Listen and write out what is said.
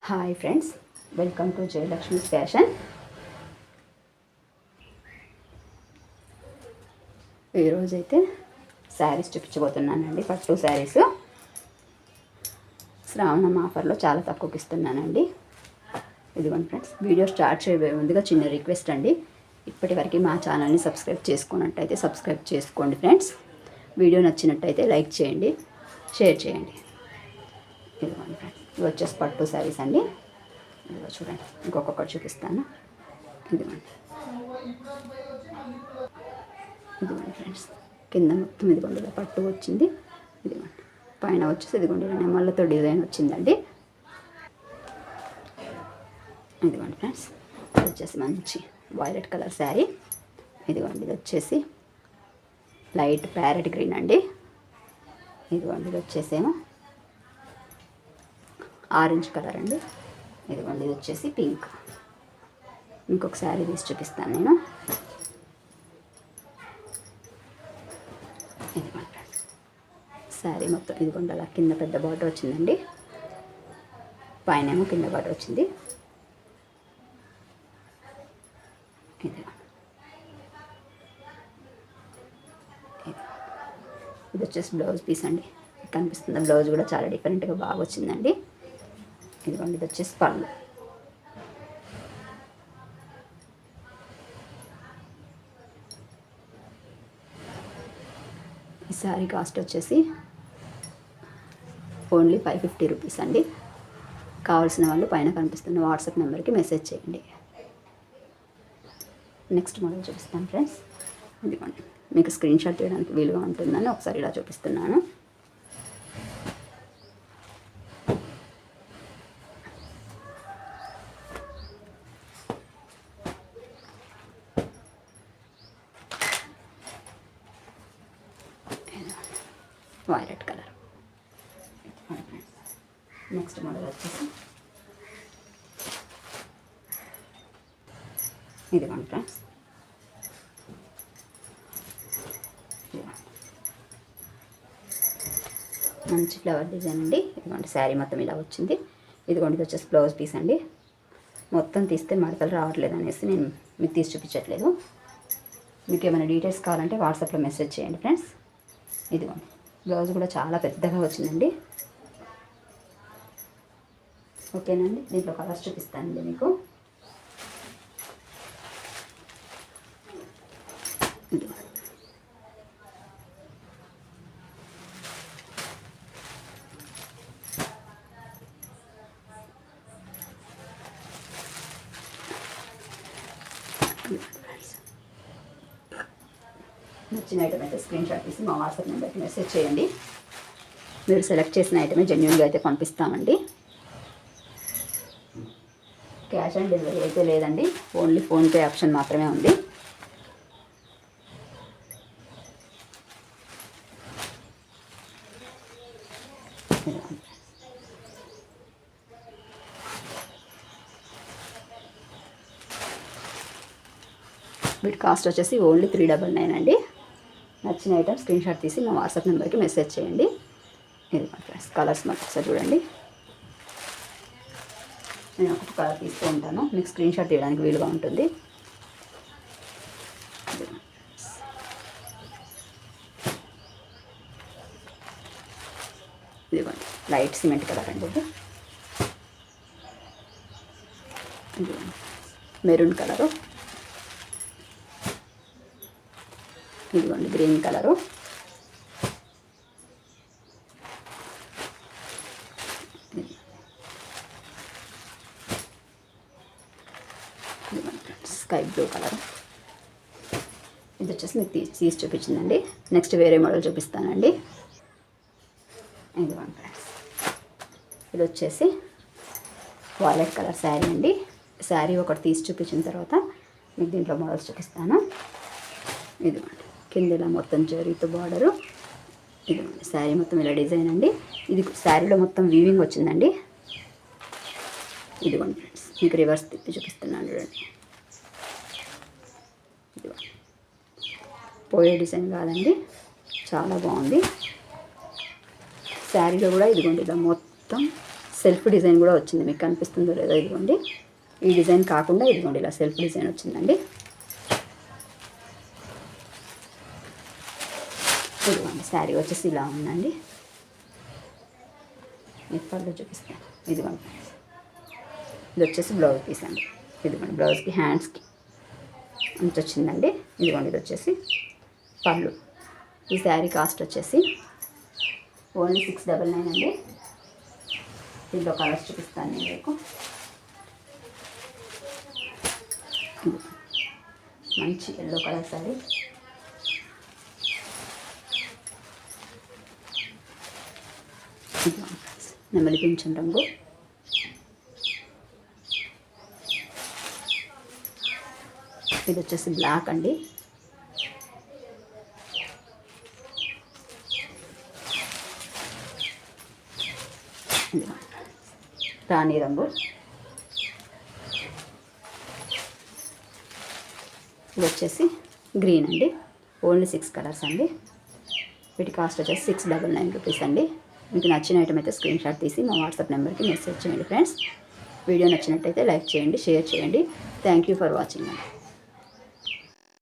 Hi friends, welcome to Jayalakshmi's fashion. ఈరోజైతే శారీస్ చూపించబోతున్నానండి. పట్టు శారీస్ శ్రావణం ఆఫర్లో చాలా తక్కువకి ఇస్తున్నానండి. ఇదిగోండి ఫ్రెండ్స్, వీడియో స్టార్ట్ చేయబోయే ముందుగా చిన్న రిక్వెస్ట్ అండి. ఇప్పటివరకు మా ఛానల్ని సబ్స్క్రైబ్ చేసుకున్నట్టయితే సబ్స్క్రైబ్ చేసుకోండి ఫ్రెండ్స్. వీడియో నచ్చినట్టయితే లైక్ చేయండి, షేర్ చేయండి. ఇదిగోండి ఫ్రెండ్స్, ఇవి వచ్చేసి పట్టు శారీస్ అండి. ఇదిగో చూడండి, ఇంకొకటి చూపిస్తాను. ఇదిగోండి ఇదిగోండి ఫ్రెండ్స్, కింద మొత్తం ఇదిగోండి ఇలా పట్టు వచ్చింది. ఇదిగోండి పైన వచ్చేసి ఇదిగోండి నెమళ్ళతో డిజైన్ వచ్చిందండి. ఇదిగోండి ఫ్రెండ్స్, ఇది వచ్చేసి మంచి వైలెట్ కలర్ శారీ. ఇదిగోండి ఇది వచ్చేసి లైట్ ప్యారెట్ గ్రీన్ అండి. ఇదిగోండి ఇది వచ్చేసేమో ఆరెంజ్ కలర్ అండి. ఇదిగోండి ఇది వచ్చేసి పింక్. ఇంకొక శారీ తీసి చూపిస్తాను నేను. ఇదిగోండి శారీ మొత్తం ఇదిగోండి అలా కింద పెద్ద బార్డర్ వచ్చిందండి, పైన ఏమో కింద బార్డర్ వచ్చింది. ఇది వచ్చేసి బ్లౌజ్ పీస్ అండి. కనిపిస్తుంది బ్లౌజ్ కూడా చాలా డిఫరెంట్గా బాగా వచ్చిందండి. ఇదిగోండి ఇది వచ్చేసి పళ్ళు. ఈ శారీ కాస్ట్ వచ్చేసి ఓన్లీ 550 రూపీస్ అండి. కావాల్సిన వాళ్ళు పైన కనిపిస్తున్న వాట్సాప్ నెంబర్కి మెసేజ్ చేయండి. నెక్స్ట్ మోడల్ చూపిస్తాను ఫ్రెండ్స్. ఇదిగోండి, మీకు స్క్రీన్ షాట్ తీయడానికి వీలుగా ఉంటుందని ఒకసారి ఇలా చూపిస్తున్నాను. Violet colour. నెక్స్ట్ మోడల్ వచ్చేసి ఇదిగోండి ఫ్రెండ్స్, మంచి ఫ్లవర్ డిజైన్ అండి. ఇదిగోండి శారీ మొత్తం ఇలా వచ్చింది. ఇదిగోండి ఇది వచ్చేసి బ్లౌజ్ పీస్ అండి. మొత్తం తీస్తే మడతలు రావట్లేదు అనేసి నేను మీకు తీసి చూపించట్లేదు. మీకు ఏమైనా డీటెయిల్స్ కావాలంటే వాట్సాప్లో మెసేజ్ చేయండి ఫ్రెండ్స్. ఇదిగోండి బ్లౌజ్ కూడా చాలా పెద్దగా వచ్చిందండి. ఓకేనండి, దీంట్లో కలర్స్ చూపిస్తానండి మీకు. నచ్చిన ఐటమ్ అయితే స్క్రీన్ షాట్ తీసి మా వాట్సాప్ నెంబర్కి మెసేజ్ చేయండి. మీరు సెలెక్ట్ చేసిన ఐటమే జెన్యూన్గా అయితే పంపిస్తామండి. క్యాష్ ఆన్ డెలివరీ అయితే లేదండి, ఓన్లీ ఫోన్పే ఆప్షన్ మాత్రమే ఉంది. వీటి కాస్ట్ వచ్చేసి ఓన్లీ 399 అండి. నచ్చిన ఐటమ్ స్క్రీన్ షాట్ తీసి మా వాట్సాప్ నెంబర్కి మెసేజ్ చేయండి. ఇది ఫ్రెండ్స్ కలర్స్ మాకు ఒకసారి చూడండి. నేను ఒక కలర్ తీస్తూ ఉంటాను, మీకు స్క్రీన్ షాట్ తీయడానికి వీలుగా ఉంటుంది. ఇదిగోండి లైట్ సిమెంట్ కలర్ అండి. ఇది మెరూన్ కలరు. ఇదిగోండి green colour. Sky blue colour. ఇది వచ్చేసి మీకు తీసి చూపించిందండి. నెక్స్ట్ వేరే మోడల్ చూపిస్తానండి. ఇదిగోండి ఫ్రెండ్స్, ఇది వచ్చేసి వాలెట్ కలర్ శారీ అండి. శారీ ఒకటి తీసి చూపించిన తర్వాత మీకు దీంట్లో మోడల్స్ చూపిస్తాను. ఇదిగోండి కింద ఇలా మొత్తం జరీతో బార్డరు. ఇదిగోండి శారీ మొత్తం ఇలా డిజైన్ అండి. ఇది శారీలో మొత్తం వీవింగ్ వచ్చిందండి. ఇదిగోండి ఫ్రెండ్స్, మీకు రివర్స్ తిప్పి చూపిస్తున్నాను చూడండి. ఇదిగోండి పోయే డిజైన్ కాదండి, చాలా బాగుంది. శారీలో కూడా ఇదిగోండి ఇలా మొత్తం సెల్ఫ్ డిజైన్ కూడా వచ్చింది, మీకు కనిపిస్తుందో లేదో. ఇదిగోండి ఈ డిజైన్ కాకుండా ఇదిగోండి ఇలా సెల్ఫ్ డిజైన్ వచ్చిందండి. ఇదిగోండి శారీ వచ్చేసి ఇలా ఉందండి. మీకు పళ్ళు చూపిస్తాను. ఇదిగోండి ఇది వచ్చేసి బ్లౌజ్ పీస్ అండి. ఇదిగోండి బ్లౌజ్కి హ్యాండ్స్కి అంత వచ్చిందండి. ఇదిగోండి ఇది వచ్చేసి పళ్ళు. ఈ శారీ కాస్ట్ వచ్చేసి ఓన్లీ 699 అండి. దీంట్లో కలర్స్ చూపిస్తాను నేను మీకు. మంచి ఎల్లో కలర్ శారీ. నెమలి పింఛన్ రంగు. ఇది వచ్చేసి బ్లాక్ అండి. రాణి రంగు. ఇది వచ్చేసి గ్రీన్ అండి. ఓన్లీ 6 కలర్స్ అండి. వీటి కాస్ట్ వచ్చేసి 699 రూపీస్ అండి. మీకు నచ్చిన ఐటమ్ అయితే స్క్రీన్ షాట్ తీసి మా వాట్సాప్ నెంబర్కి మెసేజ్ చేయండి ఫ్రెండ్స్. వీడియో నచ్చినట్టయితే లైక్ చేయండి, షేర్ చేయండి. థ్యాంక్ యూ ఫర్ వాచింగ్ అండి.